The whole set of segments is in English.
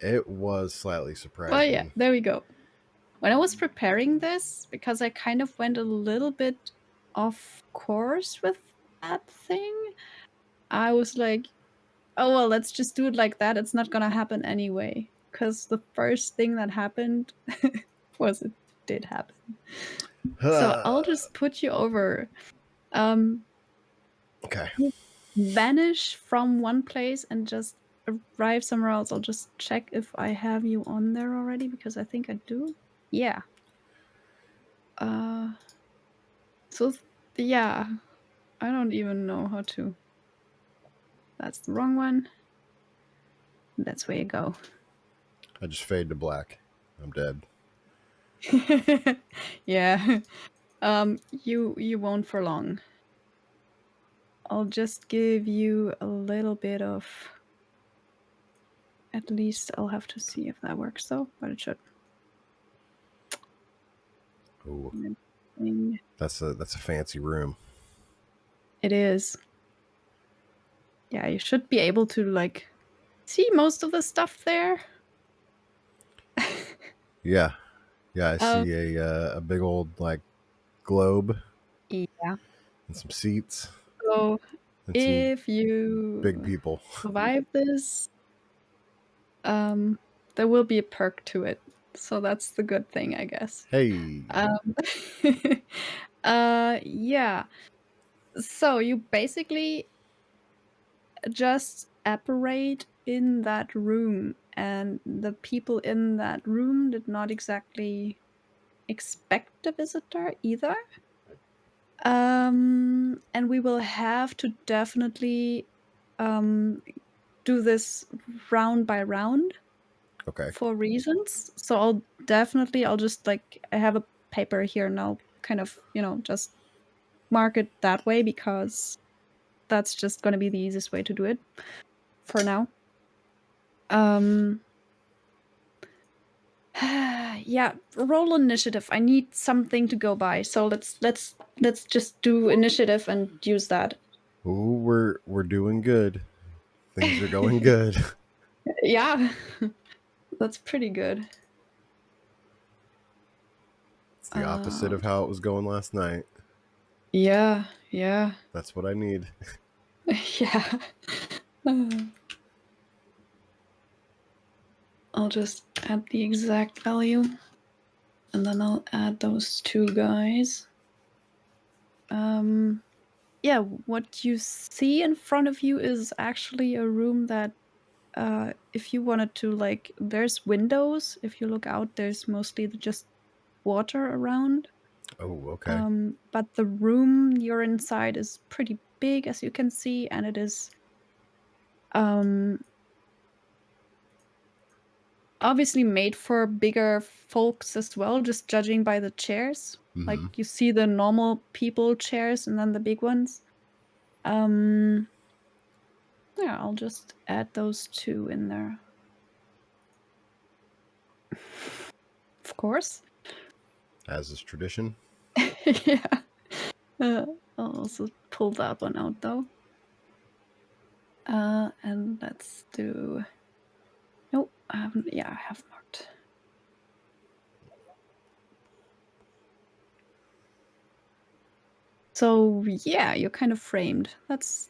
It was slightly Well, yeah, surprising. there we go. When I was preparing this, because I kind of went a little bit off course with that thing, I was like, oh, well, let's just do it like that. It's not going to happen anyway. Because the first thing that happened was it did happen. So I'll just put you over. Um, Okay. you vanish from one place and just arrive somewhere else. I'll just check if I have you on there already because I think I do. Yeah. Uh, so yeah, I don't even know how to. That's the wrong one. That's where you go. I just fade to black. I'm dead. Yeah. You won't for long. I'll just give you a little bit of. At least I'll have to see if that works though, but it should. Ooh, It that's a fancy room. is. Yeah, you should be able to like see most of the stuff there. Yeah, yeah. I Um, see a big old like globe yeah. and some seats So and some if big you people. survive this, um, there will be a perk to it. So that's the good thing, I guess. Hey. Um, yeah. So you basically just apparate in that room, and the people in that room did not exactly expect a visitor either. And we will have to definitely um, do this round by round Okay. for reasons. So I'll just like I have a paper here and I'll kind of, just mark it that way because that's just going to be the easiest way to do it for now. Um yeah, roll initiative. I need something to go by. So let's just do initiative and use that. Ooh, we're doing good. Things are going good. Yeah. That's pretty good. It's the opposite Uh of how it was going last night. yeah, yeah. That's what I need. Yeah. Uh, I'll just add the exact value and then I'll add those two guys. Um yeah, what you see in front of you is actually a room that if you wanted to like there's windows. If you look out, there's mostly just water around. Oh, okay. But the room you're inside is pretty big as you can see, and it is um obviously made for bigger folks as well, just judging by the chairs. Like Mm-hmm. you see the normal people chairs and then the big ones. Um yeah, I'll just add those two in there. Of course. As is tradition. Yeah. Uh, I'll also pull that one out though. And let's do. Nope, I haven't. Yeah, I have marked. So yeah, you're kind of framed. That's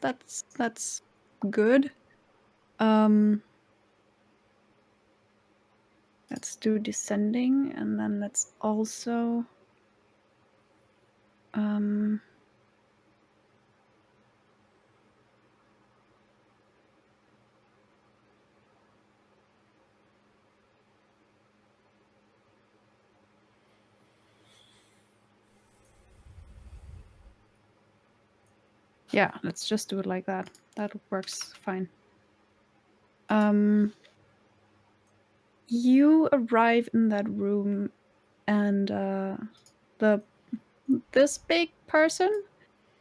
good. Um, let's do descending, and then let's also. Um, yeah, let's just do it like that. That works fine. Um, you arrive in that room, and the this big person,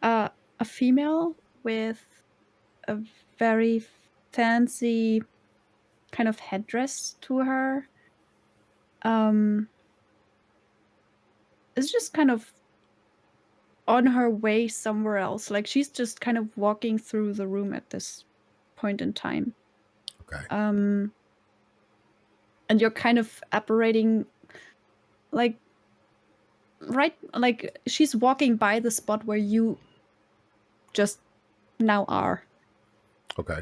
uh, a female with a very fancy kind of headdress to her, um, is just kind of on her way somewhere else. Like she's just kind of walking through the room at this point in time. Okay. Um, and you're kind of apparating like right, like she's walking by the spot where you just now are. Okay.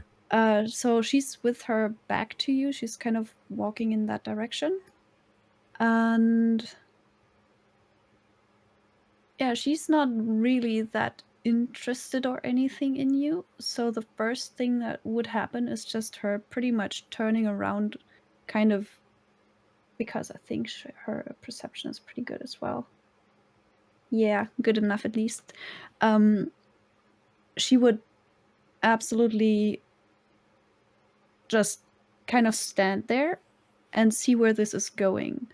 So she's with her back to you. She's kind of walking in that direction. And yeah, she's not really that interested or anything in you. So the first thing that would happen is just her pretty much turning around, kind of, because I think her perception is pretty good as well. Yeah, good enough at least. Um, she would absolutely just kind of stand there and see where this is going.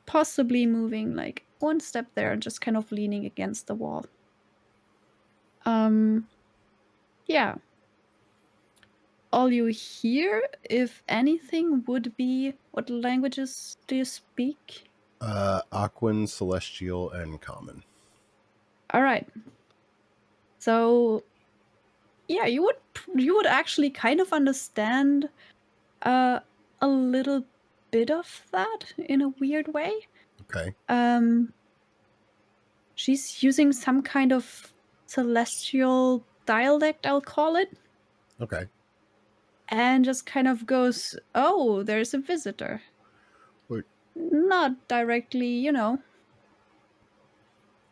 Possibly moving like one step there and just kind of leaning against the wall. Um, yeah. All you hear, if anything, would be what languages do you speak? Aquan, Celestial, and Common. All right. So yeah, you would actually kind of understand uh, a little bit of that in a weird way. Okay. Um, she's using some kind of celestial dialect, I'll call it, Okay. and just kind of goes, "Oh, there's a visitor." Wait. Not directly,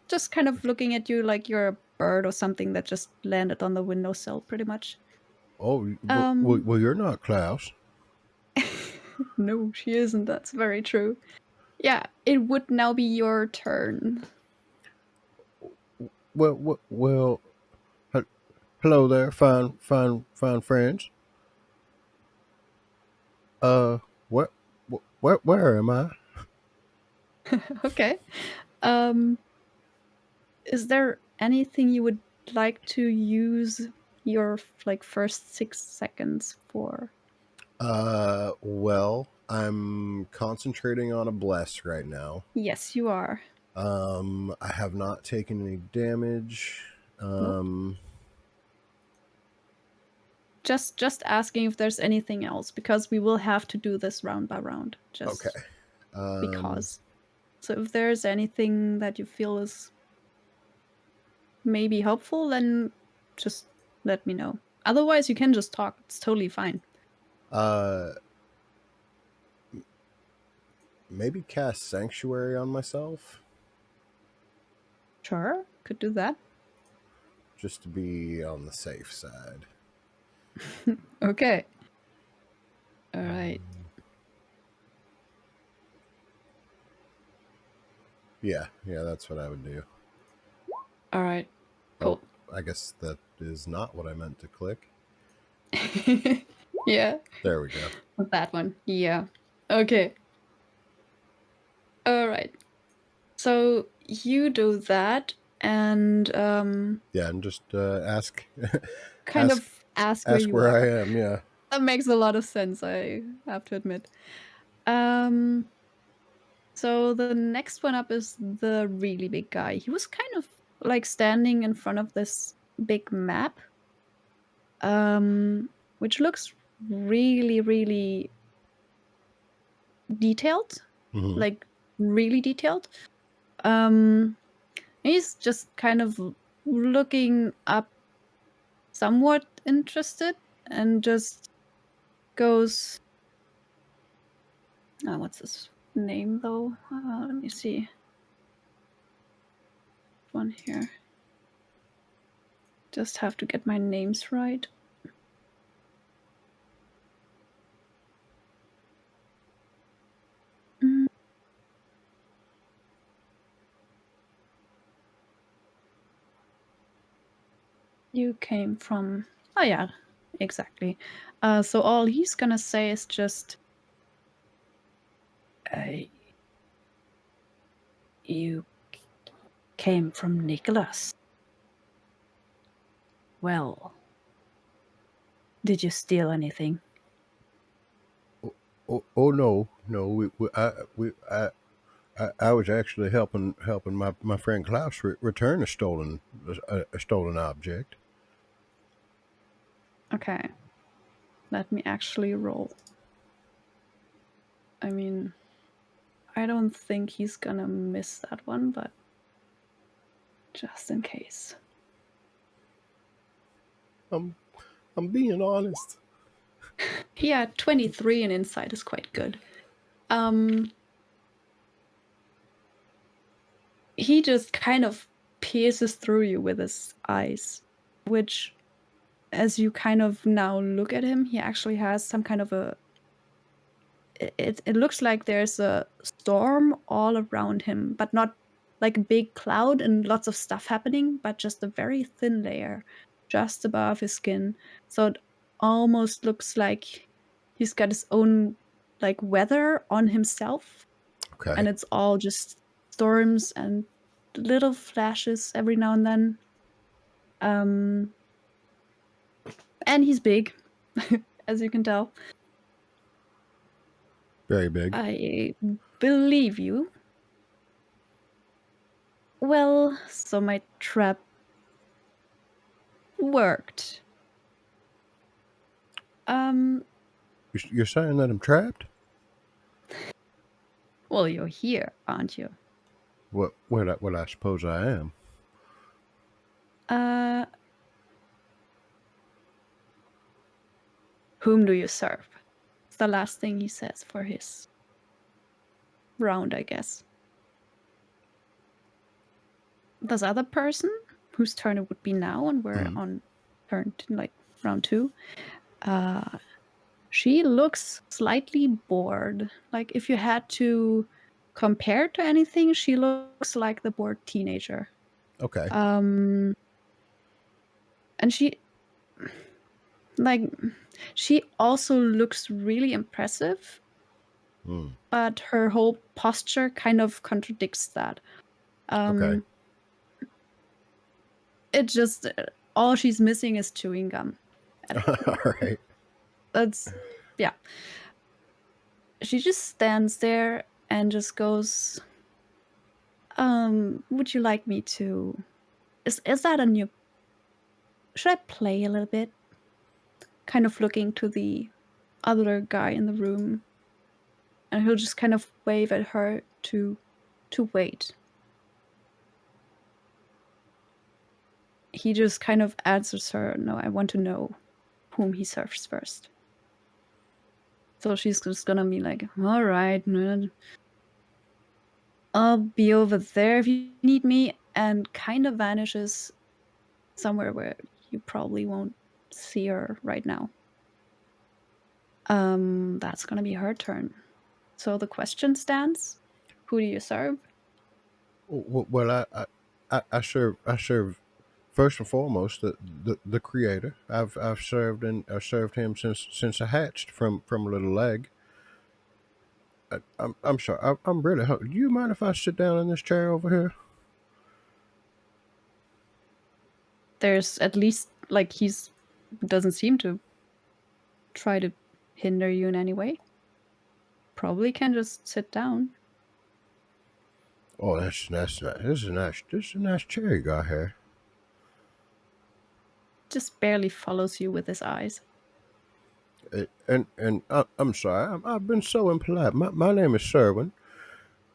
just kind of looking at you like you're a bird or something that just landed on the windowsill, pretty much. Oh, Um, well, you're not Klaus. no, she isn't. That's very true. Yeah, it would now be your turn. Well, he- hello there, fine friends. Uh, what, where am I? Okay. Um, is there anything you would like to use your like first 6 seconds for? Well, I'm concentrating on a bless right now. Yes, you are. I have not taken any damage. Nope. Um, Just asking if there's anything else because we will have to do this round by round. okay. Just Um, because. So if there's anything that you feel is maybe helpful, then just let me know. Otherwise, you can just talk. It's totally fine. uh, maybe cast Sanctuary on myself Sure, could do that. just to be on the safe side. Okay. All right. Yeah, that's what I would do. All right. Oh, Cool. I guess that is not what I meant to click. Yeah, There we go. that one. Yeah. Okay. All right. So you do that and Yeah, and just ask, kind ask, of ask where ask you where I are. am. Yeah. That makes a lot of sense, I have to admit. Um So the next one up is the really big guy. He was kind of like standing in front of this big map, um, which looks really, really detailed, Hmm. like really detailed. Um, he's just kind of looking up, somewhat interested, and just goes, what's his name though? Let me see. One here. Just have to get my names right. Mm, You came from. Oh, yeah, exactly. So all he's gonna say is just, uh, you came from Nicholas. Well, did you steal anything? Oh no, no. I was actually helping my friend Klaus return a stolen object. Okay, let me actually roll. I mean, I don't think he's gonna miss that one, but just in case. I'm I'm being honest. Yeah, 23 and insight is quite good. Um, he just kind of pierces through you with his eyes, which, as you kind of now look at him, he actually has some kind of a. It looks like there's a storm all around him, but not like a big cloud and lots of stuff happening, but just a very thin layer just above his skin. So it almost looks like he's got his own like weather on himself, Okay. and it's all just storms and little flashes every now and then. Um, and he's big, as you can tell. Very big. I believe you. Well, so my trap worked. Um, You're saying that I'm trapped? well, you're here, aren't you? What I suppose I am. Uh, whom do you serve? It's the last thing he says for his round, I guess. This other person, whose turn it would be now, and we're Mm. on turn like round two, uh, she looks slightly bored. Like if you had to compare to anything, she looks like the bored teenager. Okay. Um, and like she also looks really impressive, Mm. but her whole posture kind of contradicts that. Okay. Um, it just all she's missing is chewing gum at this All point. right. That's yeah. She just stands there and just goes, would you like me to is that a new should I play a little bit? Kind of looking to the other guy in the room, and he'll just kind of wave at her to wait. He just kind of answers her, "No, I want to know whom he serves first." So she's just gonna be like, "All right, man, I'll be over there if you need me," and kind of vanishes somewhere where you probably won't see her right now. That's gonna be her turn. So the question stands: who do you serve? Well, I serve first and foremost the creator. I've served him since I hatched from a little leg. I'm sorry. I'm really. Do you mind if I sit down in this chair over here? There's at least like he's doesn't seem to try to hinder you in any way. Probably can just sit down. Oh, that's nice. This is a nice chair you got here. Just barely follows you with his eyes. I'm sorry. I've been so impolite. My name is Sherwin.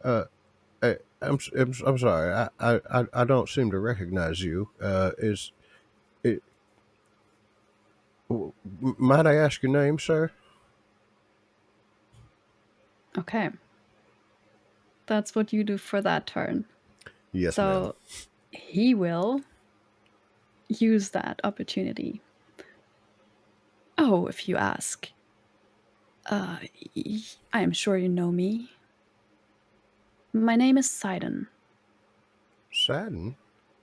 Uh, I'm sorry. I don't seem to recognize you. Is it? Might I ask your name, sir? Okay. That's what you do for that turn. Yes, ma'am. So he will use that opportunity. Oh, if you ask. Uh, I am sure you know me. My name is Sidon. Sadden.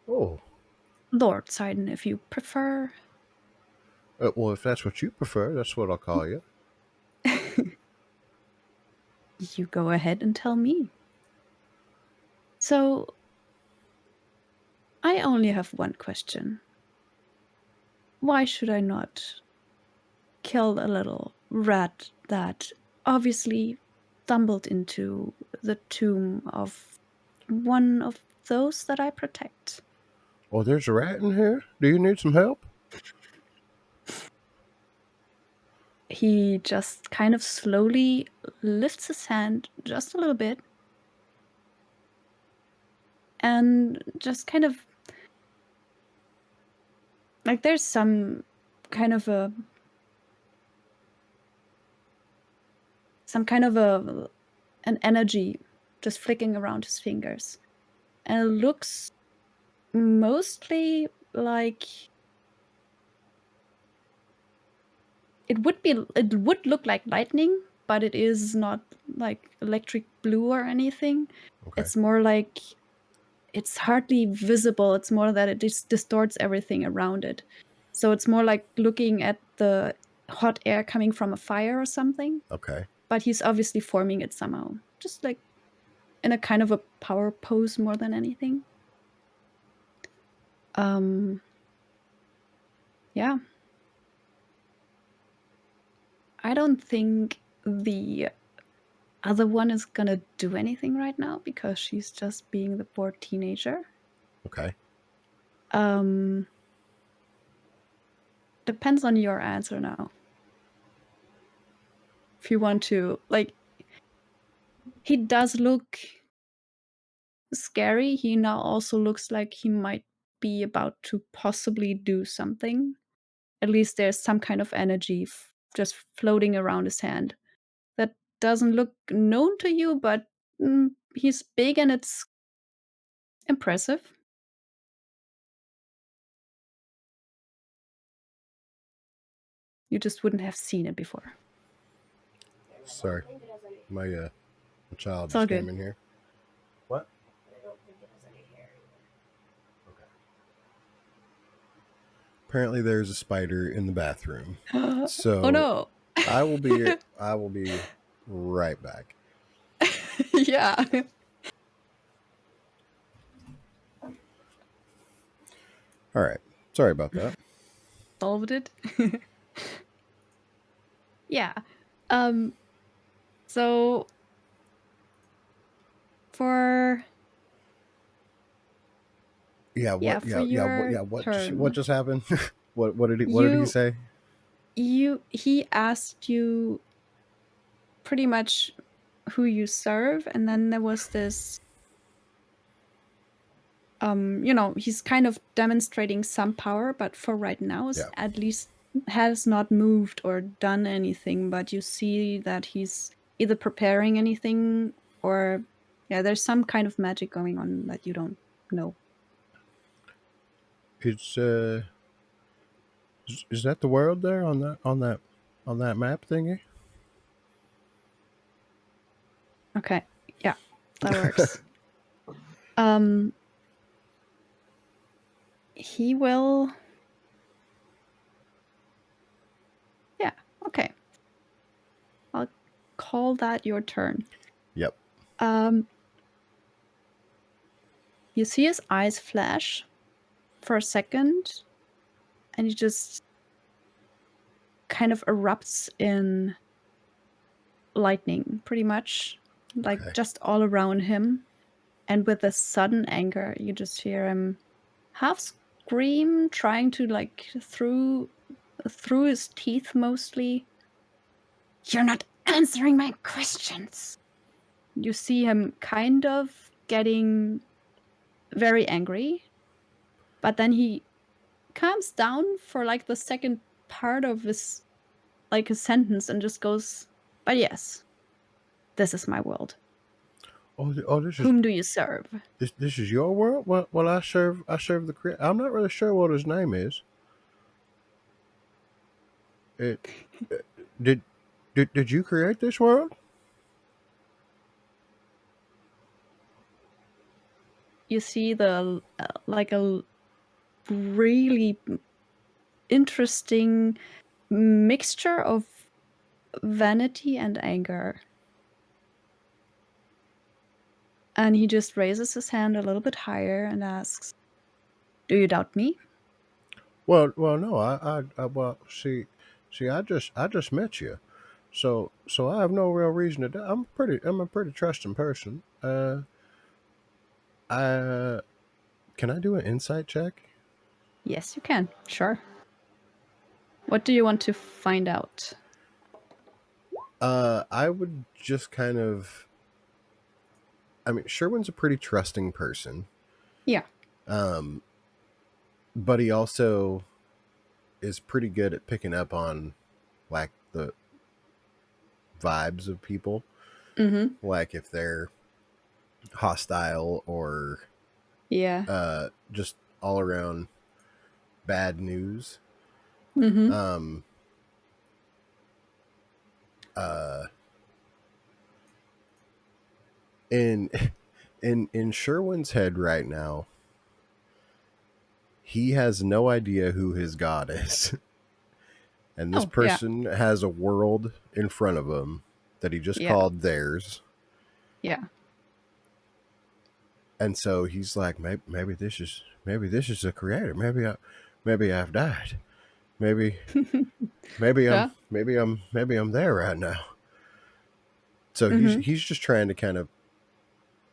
Oh, Lord Sidon, if you prefer. well, if that's what you prefer, that's what I'll call you. You go ahead and tell me. So, I only have one question. Why should I not kill a little rat that obviously stumbled into the tomb of one of those that I protect? Oh, there's a rat in here. Do you need some help? he just kind of slowly lifts his hand just a little bit and just kind of like there's some kind of a an energy just flicking around his fingers, and it looks mostly like it would look like lightning, but it is not like electric blue or anything. Okay. It's more like it's hardly visible. It's more that it distorts everything around it. So it's more like looking at the hot air coming from a fire or something, Okay. but he's obviously forming it somehow. Just like in a kind of a power pose more than anything. Um yeah. I don't think the other one is gonna do anything right now because she's just being the poor teenager. Okay. Um, depends on your answer now. If you want to, like, he does look scary. He now also looks like he might be about to possibly do something. At least there's some kind of energy just floating around his hand that doesn't look known to you, but he's big and it's impressive. You just wouldn't have seen it before. Sorry, my child It's just all came good. in here. What? Apparently, there's a spider in the bathroom. Oh So no. I will be right back. Yeah. All right. Sorry about that. Solved it. Yeah. Um so for Yeah. yeah, What? for Yeah. Yeah. What? your Yeah. What turn. just happened? What did he You say? he asked you pretty much who you serve, and then there was this he's kind of demonstrating some power, but for right now is Yeah. at least has not moved or done anything, but you see that he's either preparing anything or yeah, there's some kind of magic going on that you don't know. It's is that the world there on that map thingy? Okay. Yeah, that works. Um he will yeah, okay. I'll call that your turn. Yep. Um you see his eyes flash for a second and he just kind of erupts in lightning, pretty much, like Okay. just all around him. And with a sudden anger, you just hear him half scream, trying to like through his teeth mostly. You're not answering my questions. You see him kind of getting very angry, but then he calms down for like the second part of his like his sentence and just goes, "But yes, this is my world. Oh, Whom do you serve?" this is your world. Well, I serve the creator. I'm not really sure what his name is. It did did you create this world? You see the like a really interesting mixture of vanity and anger. And he just raises his hand a little bit higher and asks, "Do you doubt me?" No. Well, I just met you, so I have no real reason to. I'm a pretty trusting person. I can I do an insight check? Yes, you can. Sure. What do you want to find out? I would just kind of. I mean, Sherwin's a pretty trusting person, Yeah. um, but he also is pretty good at picking up on like the vibes of people, Mm-hmm. like if they're hostile or Yeah. just all around bad news. Mm-hmm. Um, uh, in in Sherwin's head right now, he has no idea who his god is. And this Oh, yeah. person has a world in front of him that he just Yeah. called theirs. Yeah. And so he's like, maybe this is the creator. Maybe I've died. Maybe Yeah. maybe I'm there right now. So Mm-hmm. he's just trying to kind of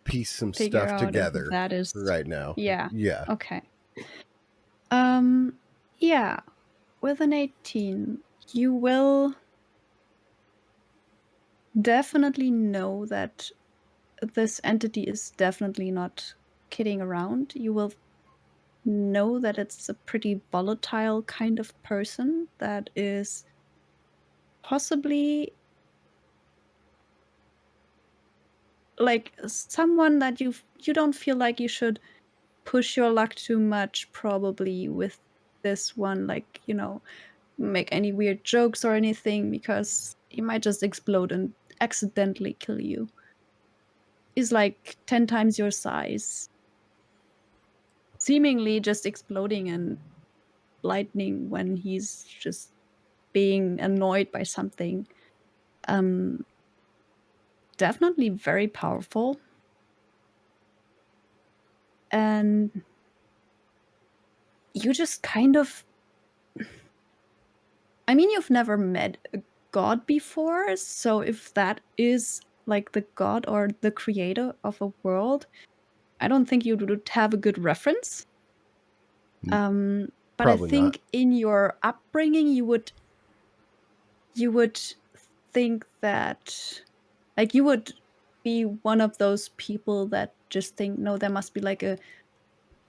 piece some Figure stuff out if together that is. right now. Yeah. Yeah. Okay. Um, yeah. With an 18, you will definitely know that this entity is definitely not kidding around. You will know that it's a pretty volatile kind of person that is possibly like someone that you don't feel like you should push your luck too much probably with this one, like, make any weird jokes or anything, because he might just explode and accidentally kill you. He's like 10 times your size, seemingly just exploding and lightning when he's just being annoyed by something. Um, Definitely very powerful. And you just kind of, I mean, you've never met a god before. So if that is like the god or the creator of a world, I don't think you would have a good reference. N- Um, but I Probably not. think in your upbringing, you would think that, like, you would be one of those people that just think, no, there must be like a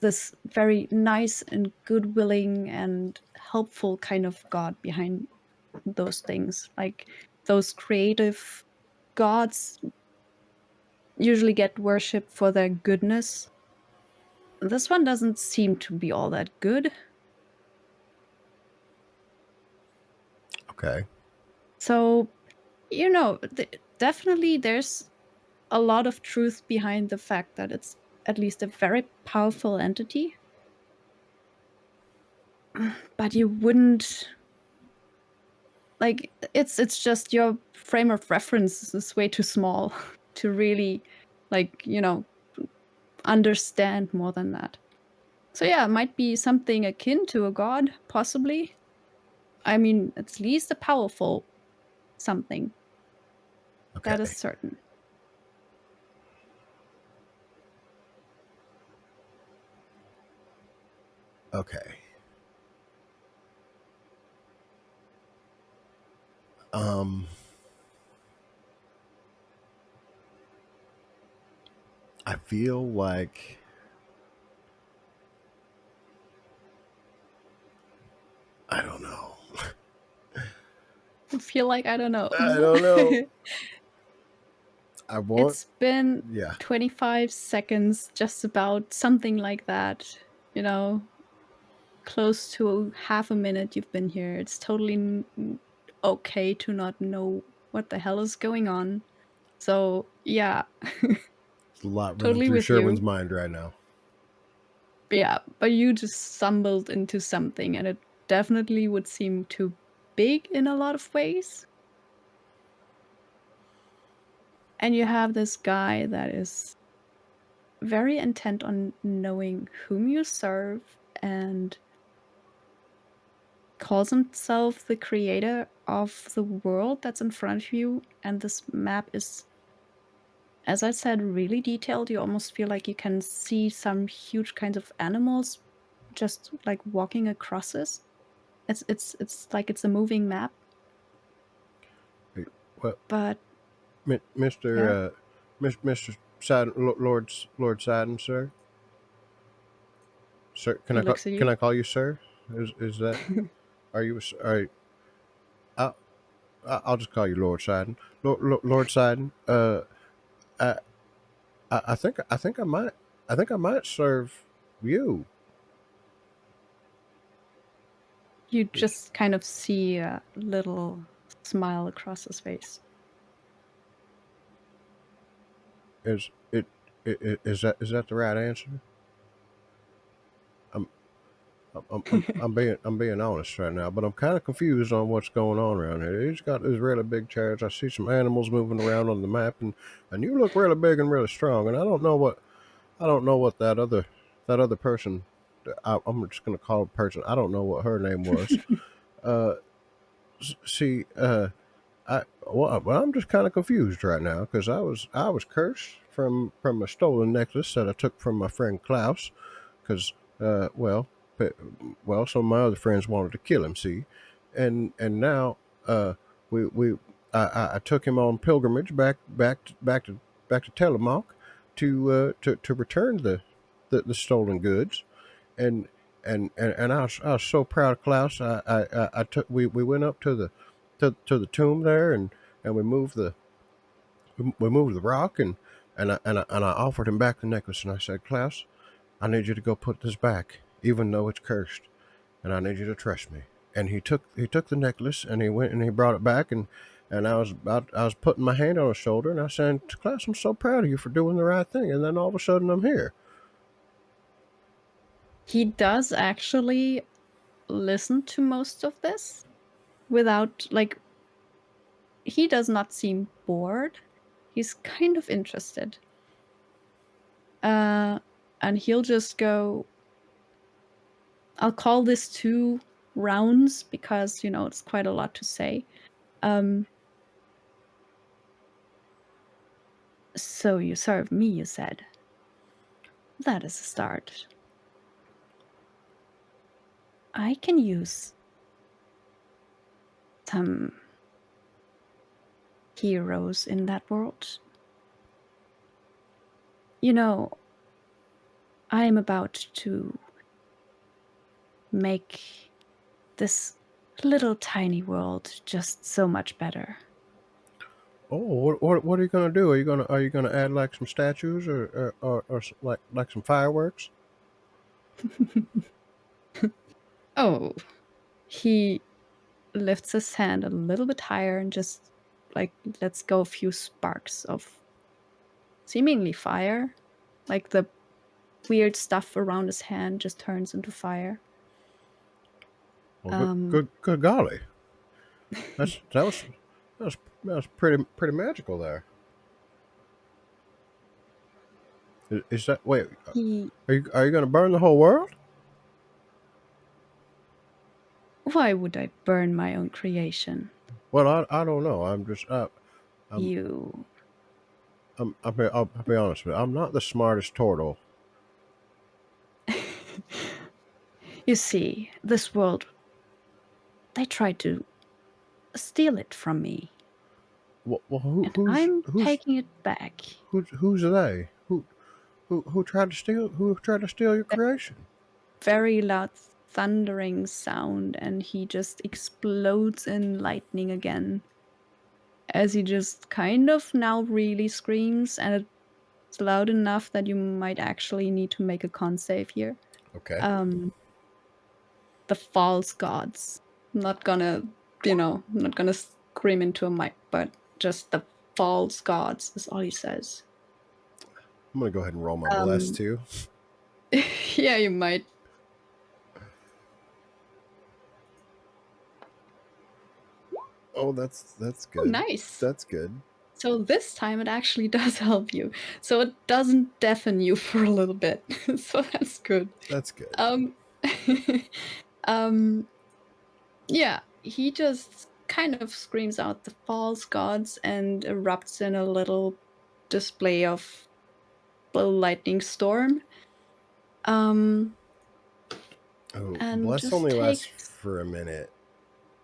this very nice and good willing and helpful kind of god behind those things. Like, those creative gods usually get worshipped for their goodness. This one doesn't seem to be all that good. Okay. So, definitely there's a lot of truth behind the fact that it's at least a very powerful entity, but you wouldn't, like, it's just your frame of reference is way too small to really, like, understand more than that. So yeah, it might be something akin to a god, possibly. I mean, at least a powerful something. That is Okay. certain. Okay. Um I feel like I don't know. I feel like I don't know. I don't know. I want It's been yeah. 25 seconds, just about something like that. You know, close to half a minute you've been here. It's totally okay to not know what the hell is going on. So, yeah, There's a lot running totally through with Sherwin's you. mind right now. Yeah, but you just stumbled into something, and it definitely would seem too big in a lot of ways. And you have this guy that is very intent on knowing whom you serve and calls himself the creator of the world that's in front of you. And this map is, as I said, really detailed. You almost feel like you can see some huge kinds of animals just like walking across this. It's like it's a moving map. Well, But Mister yeah, Mister Sidon, Lord Sidon, sir. Sir, he looks at can you. I call you sir? Is that are you are I, I'll just call you Lord Sidon. Lord Sidon. I, I think I might serve you. You just kind of see a little smile across his face. Is it is that the right answer? I'm I'm being honest right now, but I'm kind of confused on what's going on around here. He's got these really big chairs. I see some animals moving around on the map, and you look really big and really strong. And I don't know what that other person. I'm just gonna call her person. I don't know what her name was. Uh, see, well, I'm just kind of confused right now because I was cursed from a stolen necklace that I took from my friend Klaus because well, some of my other friends wanted to kill him. See, and now we I took him on pilgrimage back to Telemark to return the stolen goods and and I was so proud of Klaus. I took we went up to to the tomb there and we moved the rock and I offered him back the necklace and I said, Klaus, I need you to go put this back, even though it's cursed, and I need you to trust me. And he took the necklace and he went and he brought it back and I was putting my hand on his shoulder and I said, Klaus, I'm so proud of you for doing the right thing. And then all of a sudden I'm here. He does actually listen to most of this without, like, he does not seem bored. He's kind of interested. Uh, and he'll just go, I'll call this 2 rounds because, it's quite a lot to say. Um, so you serve me, you said. That is a start. I can use some heroes in that world. You know, I'm about to make this little tiny world just so much better. Oh, what are you gonna do? Are you gonna add like some statues or like some fireworks? Oh, he lifts his hand a little bit higher and just like lets go a few sparks of seemingly fire. Like the weird stuff around his hand just turns into fire. Well, Um, good golly, that's that was pretty magical there. Is that wait? he Are you gonna burn the whole world? Why would I burn my own creation? Well, I don't know. I'm You I'll be honest with you. I'm not the smartest turtle. You see, this world, they tried to steal it from me, Well, and I'm taking it back. who's they? Who tried to steal your creation? Very loud thundering sound, and he just explodes in lightning again as he just kind of now really screams, and it's loud enough that you might actually need to make a con save here. Okay. Um, the false gods. Not gonna, not gonna scream into a mic, but just the false gods is all he says. I'm gonna go ahead and roll my bless Um, too. yeah, you might. Oh, that's Oh, good. nice. That's good. So this time it actually does help you. So it doesn't deafen you for a little bit. So that's good. That's good. Um, um, yeah, he just kind of screams out the false gods and erupts in a little display of little lightning storm. Um, Oh, and bless just only lasts takes, for a minute.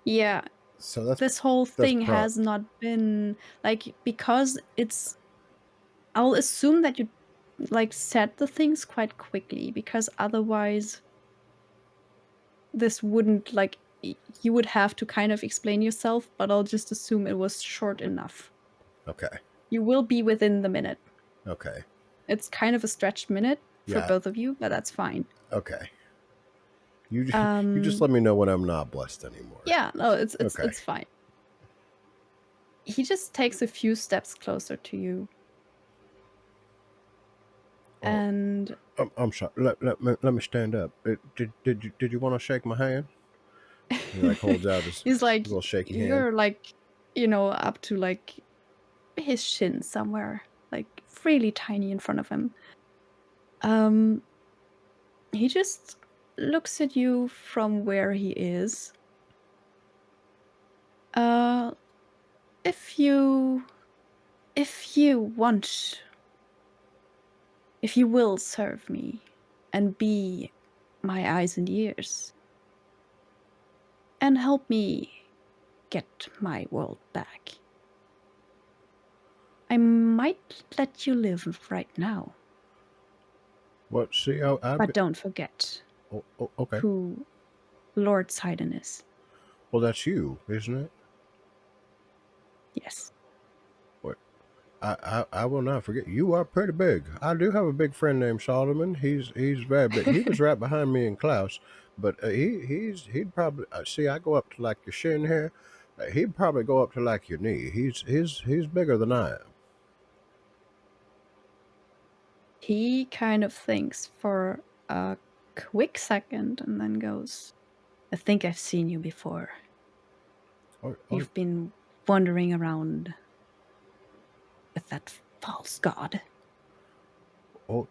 yeah, So that's This whole that's thing pro. has not been like, because it's I'll assume that you like said the things quite quickly, because otherwise this wouldn't like you would have to kind of explain yourself, but I'll just assume it was short enough. Okay. You will be within the minute. Okay. It's kind of a stretched minute for Yeah. both of you, but that's fine. Okay. You you just Um let me know when I'm not blessed anymore. yeah, no, it's it's Okay. it's fine. He just takes a few steps closer to you, Oh, and I'm sorry. Let me stand up. Did you want to shake my hand? He like holds out his he's like, little shaky hand. you're like, up to like his shin somewhere, like really tiny in front of him. Um, he just looks at you from where he is. Uh, if you if you want, if you will serve me and be my eyes and ears and help me get my world back, I might let you live right now. What? See, But don't forget okay. who Lord Sidon is. Well, that's you, isn't it? Yes. What? I will not forget. You are pretty big. I do have a big friend named Solomon. He's very big. He was right behind me and Klaus, but he'd probably see. I go up to like your shin here. He'd probably go up to like your knee. He's bigger than I am. He kind of thinks for a quick second and then goes, I think I've seen you before. Oh, oh, You've been wandering around with that false god. oh,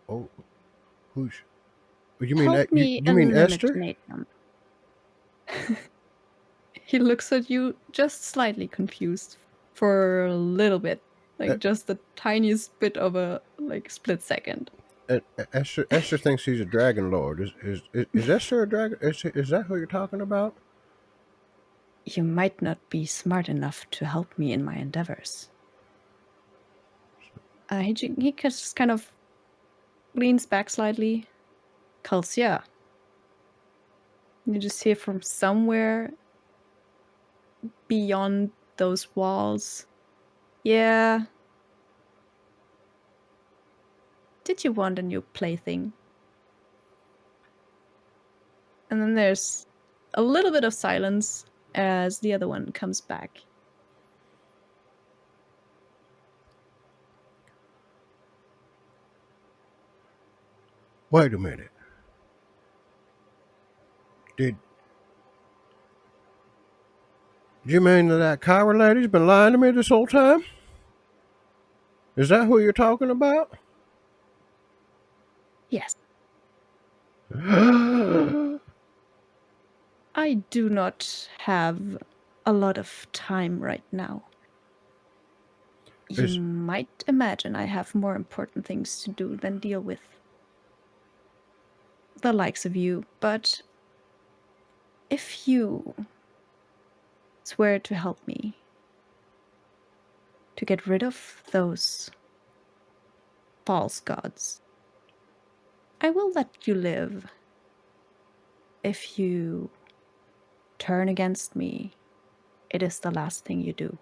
oh. Who's? You mean Help you, me you mean Esther? eliminate them. He looks at you just slightly confused for a little bit, E- like just the tiniest bit of a like split second. Esther thinks he's a dragon lord. Is Esther a dragon? Is that who you're talking about? You might not be smart enough to help me in my endeavors. He just kind of leans back slightly. Calcia. You just hear from somewhere beyond those walls. Yeah. Did you want a new plaything? And then there's a little bit of silence as the other one comes back. Wait a minute. Did you mean that Kyra lady's been lying to me this whole time? Is that who you're talking about? Yes. I do not have a lot of time right now. You is might imagine I have more important things to do than deal with the likes of you, but if you swear to help me to get rid of those false gods, I will let you live. If you turn against me, it is the last thing you do.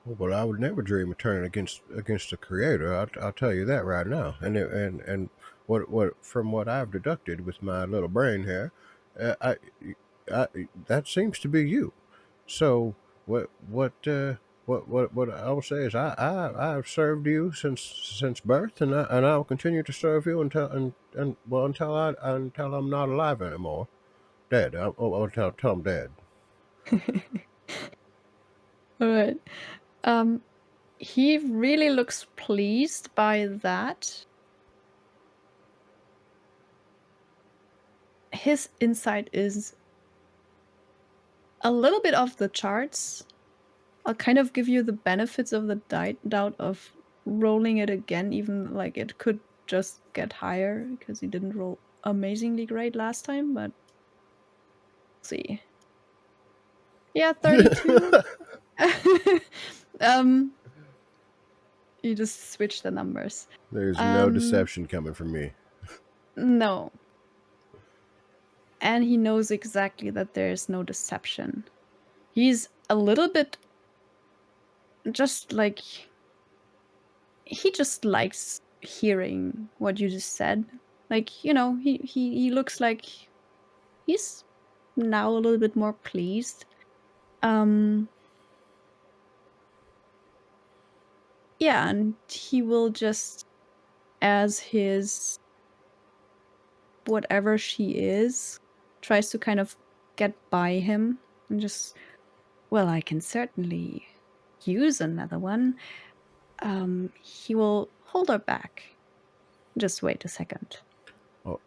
well, I would never dream of turning against the Creator. I'll tell you that right now. And what from what I've deducted with my little brain here, uh, I, I that seems to be you. So what I will say is I've served you since birth, and I'll continue to serve you and well until I'm not alive anymore, dead. I'll tell I'm dead. All right. Um, he really looks pleased by that. His insight is a little bit off the charts. I'll kind of give you the benefits of the doubt of rolling it again, even like it could just get higher because he didn't roll amazingly great last time, but let's see. Yeah, 32. um, you just switch the numbers. There's no Um, deception coming from me. no. And he knows exactly that there's no deception. He's a little bit just like he just likes hearing what you just said. Like, he looks like he's now a little bit more pleased. Um yeah, and he will just as his whatever she is tries to kind of get by him and just well, I can certainly use another one. He will hold her back. Just wait a second. Oh,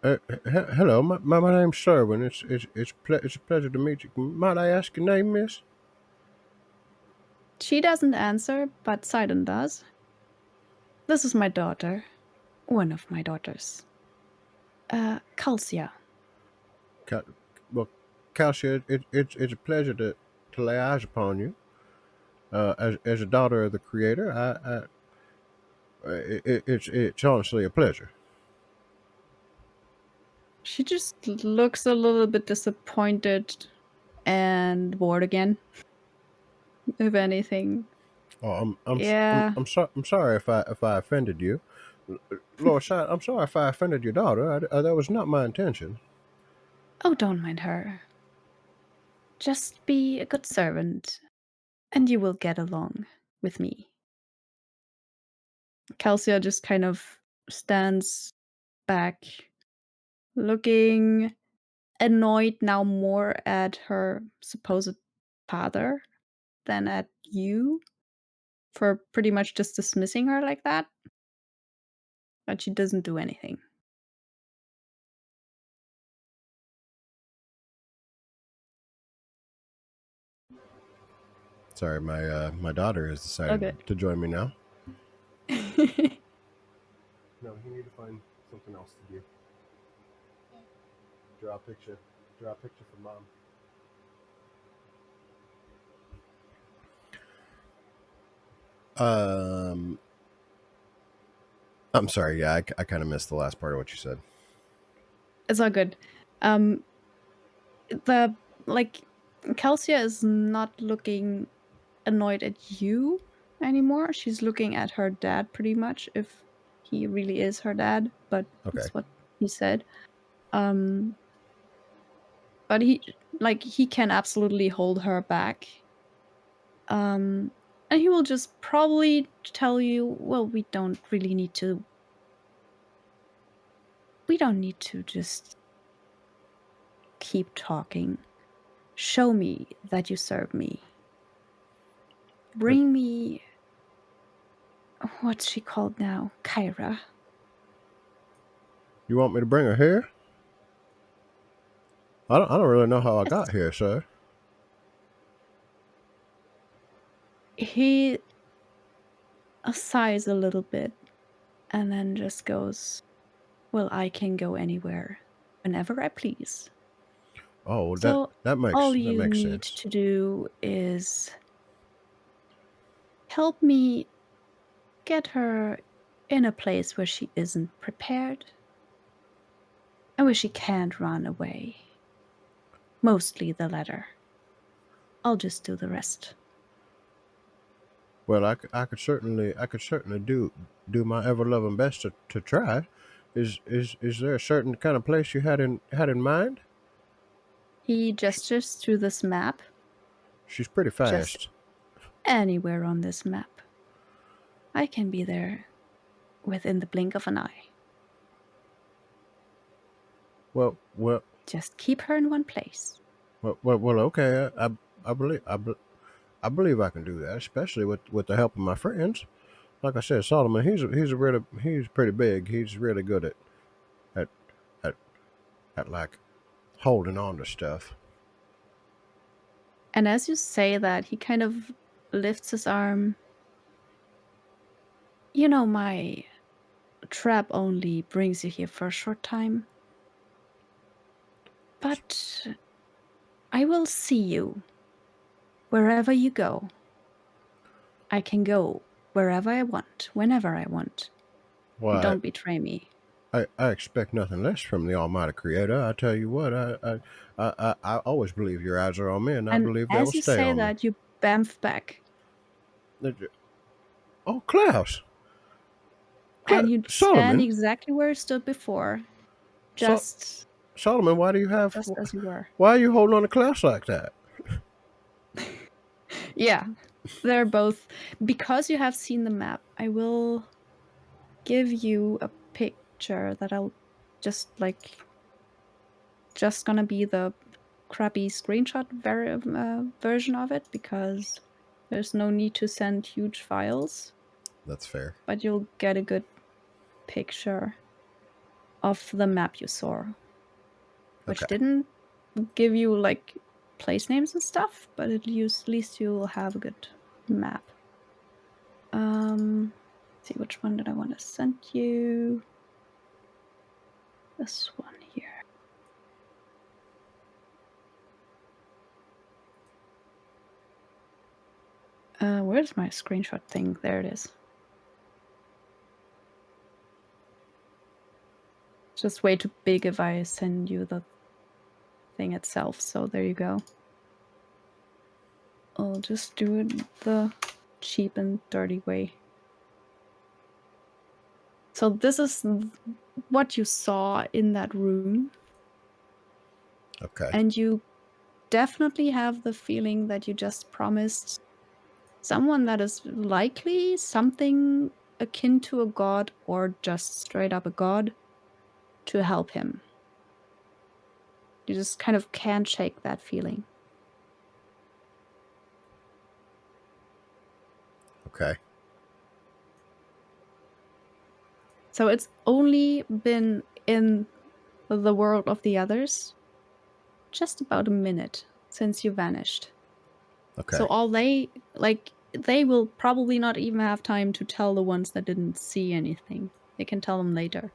hello, my name's Sherwin. It's a pleasure to meet you. Might I ask your name, miss? She doesn't answer, but Sidon does. This is my daughter. One of my daughters. Calcia. Cal- well, Calcia, it's a pleasure to lay eyes upon you. As a daughter of the Creator, it's honestly a pleasure. She just looks a little bit disappointed and bored again, if anything. Oh, Yeah. I'm sorry if I offended you, Lord Shine. I'm sorry if I offended your daughter. That was not my intention. Oh, don't mind her. Just be a good servant, and you will get along with me. Calcia just kind of stands back, looking annoyed now more at her supposed father than at you for pretty much just dismissing her like that. But she doesn't do anything. Sorry, my daughter has decided Okay. to join me now. No, you need to find something else to do. Draw a picture. Draw a picture for mom. Um, I'm sorry. Yeah, I kind of missed the last part of what you said. It's all good. Um, the like Calcia is not looking annoyed at you anymore. She's looking at her dad pretty much, if he really is her dad, but Okay. that's what he said. Um, but he can absolutely hold her back. And he will just probably tell you, well, we don't need to just keep talking. Show me that you serve me. But Bring me what's she called now? Kyra. you want me to bring her here? I don't really know how I got Yes. here, sir. He sighs a little bit and then just goes, well, I can go anywhere whenever I please. Oh, So all that you makes need sense. to do is help me get her in a place where she isn't prepared and where she can't run away. Mostly the latter. I'll just do the rest. Well, I could certainly do my ever loving best to try. Is there a certain kind of place you had in mind? He gestures to this map, She's pretty just fast. anywhere on this map. I can be there within the blink of an eye. Well, well, Just keep her in one place. okay. I believe I believe I can do that, especially with the help of my friends. Like I said, Solomon, he's pretty big. He's really good at at, at like holding on to stuff. And as you say that, he kind of lifts his arm. My trap only brings you here for a short time, but I will see you Wherever you go, I can go wherever I want, whenever I want. Why, Don't betray me. I expect nothing less from the Almighty Creator. I tell you what, I always believe your eyes are on me, and I And believe they will as you stay say on me. that, you bamf back. Oh, Klaus, And you stand Solomon, exactly where you stood before, so- just Solomon, why do you have? just as you were. Why are you holding on to Klaus like that? Yeah, they're both. Because you have seen the map, I will give you a picture that I'll just gonna be the crappy screenshot version of it because there's no need to send huge files, That's fair. but you'll get a good picture of the map you saw, which Okay. didn't give you like place names and stuff, but at least you'll have a good map. Let's see, which one did I want to send you? This one here. Where's my screenshot thing? There it is. It's just way too big if I send you the thing itself. So there you go. I'll just do it the cheap and dirty way. So this is what you saw in that room. Okay. And you definitely have the feeling that you just promised someone that is likely something akin to a god or just straight up a god to help him. You just kind of can't shake that feeling. Okay. So it's only been in the world of the others just about a minute since you vanished. So Okay. all they will probably not even have time to tell the ones that didn't see anything. They can tell them later.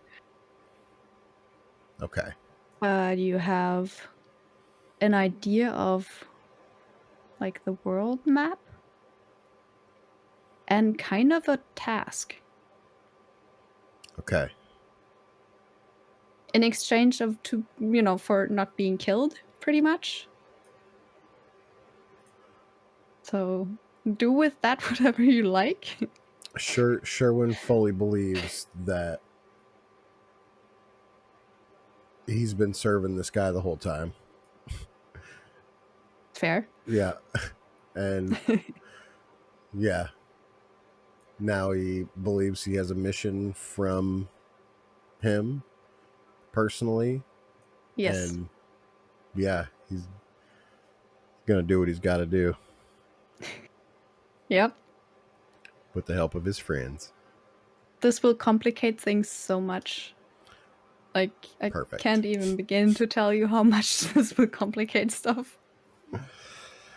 Okay. But you have an idea of like the world map and kind of a task Okay. in exchange of for not being killed pretty much. So do with that whatever you like. Sherwin fully believes that he's been serving this guy the whole time. Fair. Yeah. And yeah, now he believes he has a mission from him personally. Yes. And yeah, he's going to do what he's got to do Yep. with the help of his friends. This will complicate things so much. Like, I Perfect. can't even begin to tell you how much this will complicate stuff.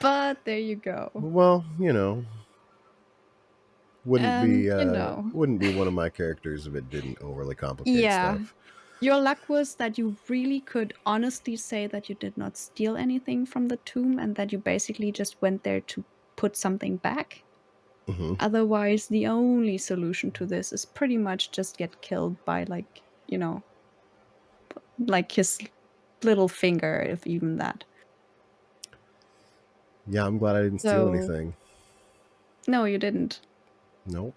But there you go. Well, And, you know, wouldn't be one of my characters if it didn't overly complicate yeah. stuff. Your luck was that you really could honestly say that you did not steal anything from the tomb and that you basically just went there to put something back. Hmm. Otherwise, the only solution to this is pretty much just get killed by, like his little finger, if even that. Yeah, I'm glad I didn't steal So, anything. no, you didn't. Nope.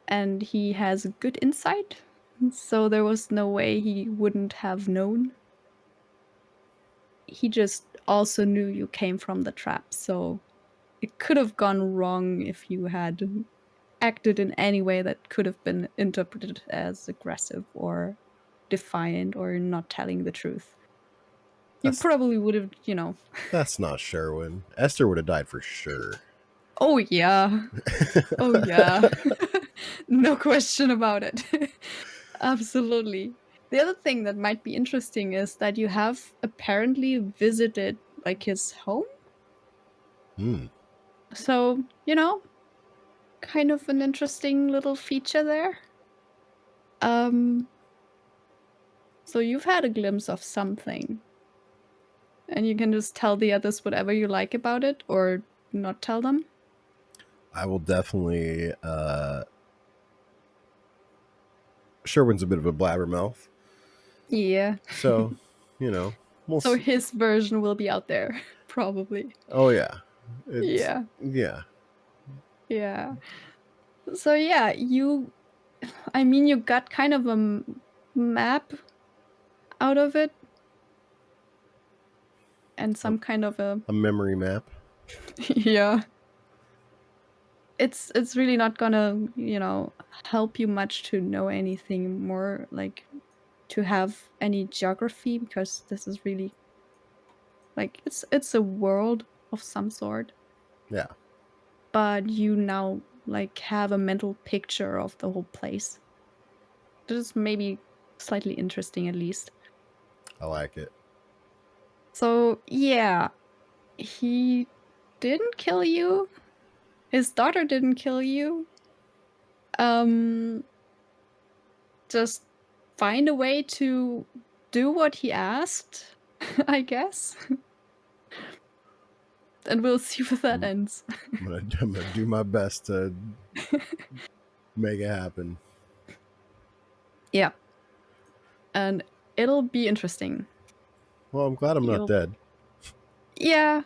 And he has good insight, so there was no way he wouldn't have known. He just also knew you came from the trap, so it could have gone wrong if you had acted in any way that could have been interpreted as aggressive or defiant or not telling the truth. You That's probably would have, that's not Sherwin. Esther would have died for sure. oh yeah, oh yeah, no question about it. Absolutely. The other thing that might be interesting is that you have apparently visited like his home. Hmm. So, kind of an interesting little feature there. Um, so you've had a glimpse of something, and you can just tell the others whatever you like about it, or not tell them? I will definitely. Sherwin's a bit of a blabbermouth, Yeah. so you know we'll. So his version will be out there, probably. Oh yeah, it's Yeah. yeah. Yeah. So yeah, I mean, you got kind of a map out of it and A, some kind of a a memory map. yeah. It's really not gonna, help you much to know anything more, like to have any geography, because this is really like it's a world of some sort, Yeah, but you now like have a mental picture of the whole place. This is maybe slightly interesting at least. I like it. So yeah, he didn't kill you. His daughter didn't kill you. Um, just find a way to do what he asked, I guess, and we'll see where that I'm, ends. I'm gonna do my best to make it happen. Yeah, and it'll be interesting. Well, I'm glad I'm not You'll dead. Yeah.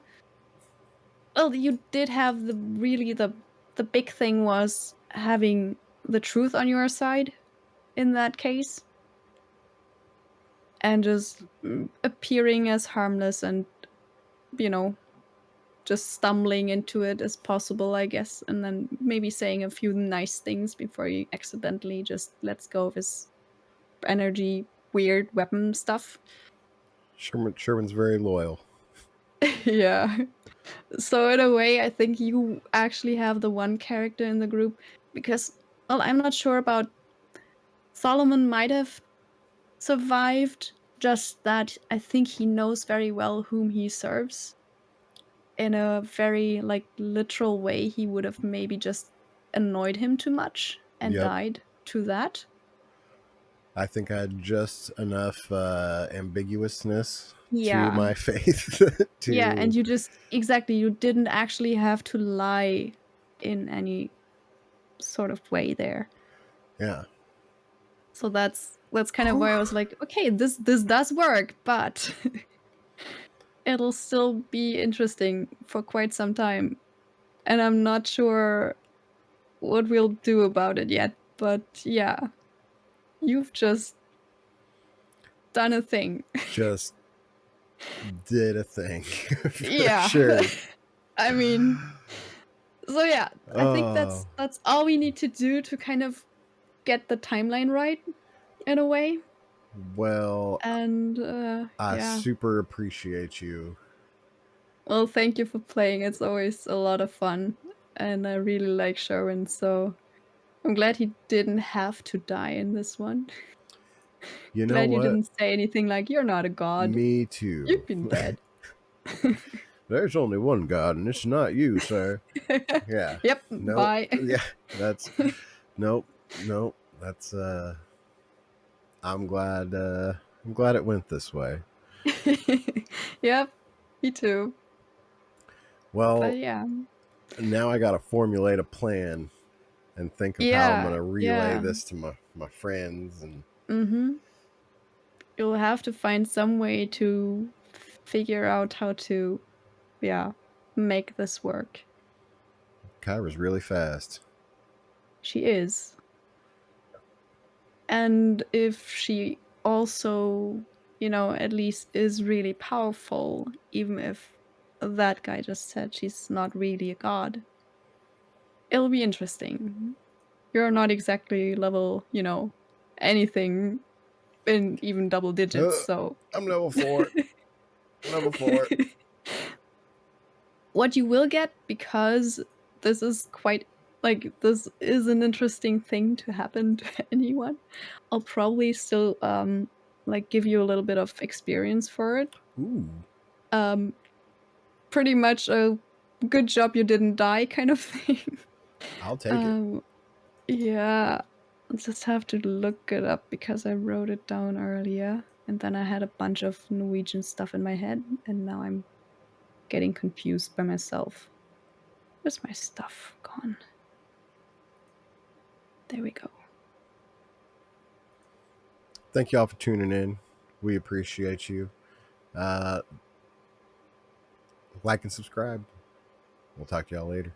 Well, you did have the big thing was having the truth on your side in that case, and just appearing as harmless and, you know, just stumbling into it as possible, I guess, and then maybe saying a few nice things before you accidentally just lets go of his energy, weird weapon stuff. Sherwin's very loyal. Yeah. So in a way, I think you actually have the one character in the group because, well, I'm not sure about Solomon might have survived, just that I think he knows very well whom he serves. In a very like literal way, he would have maybe just annoyed him too much and Yep. died to that. I think I had just enough ambiguousness to Yeah. my faith Yeah, and to you just exactly, you didn't actually have to lie in any sort of way there. yeah. So that's kind of Whew. why I was like, okay, this does work, but it'll still be interesting for quite some time. And I'm not sure what we'll do about it yet. But yeah, you've just done a thing. Just did a thing for Yeah. sure. I mean, so yeah, I think Oh, that's all we need to do to kind of get the timeline right in a way. well, And I yeah. super appreciate you. Well, thank you for playing. It's always a lot of fun. And I really like Sherwin, so I'm glad he didn't have to die in this one. You know Glad you what? didn't say anything like, "You're not a god. Me too. You've been dead." There's only one God, and it's not you, sir. Yeah. Yep, Nope. bye. Yeah. That's nope. Nope. That's I'm glad I'm glad it went this way. Yep, me too. But Well, yeah. now I gotta formulate a plan and think of how I'm Yeah, gonna relay yeah. this to my friends. And Mhm. You'll have to find some way to figure out how to, yeah, make this work. Kyra's really fast. She is. And if she also, at least is really powerful, even if that guy just said she's not really a god, it'll be interesting. You're not exactly level, anything in even double digits, so. I'm level 4. Level 4. What you will get, because this is quite like, this is an interesting thing to happen to anyone, I'll probably still, like, give you a little bit of experience for it. Ooh, Um, Pretty much a good job you didn't die kind of thing. I'll take it. Um, yeah, I just have to look it up because I wrote it down earlier, and then I had a bunch of Norwegian stuff in my head, and now I'm getting confused by myself. Where's my stuff gone? There we go. Thank y'all for tuning in. We appreciate you. Like and subscribe. We'll talk to y'all later.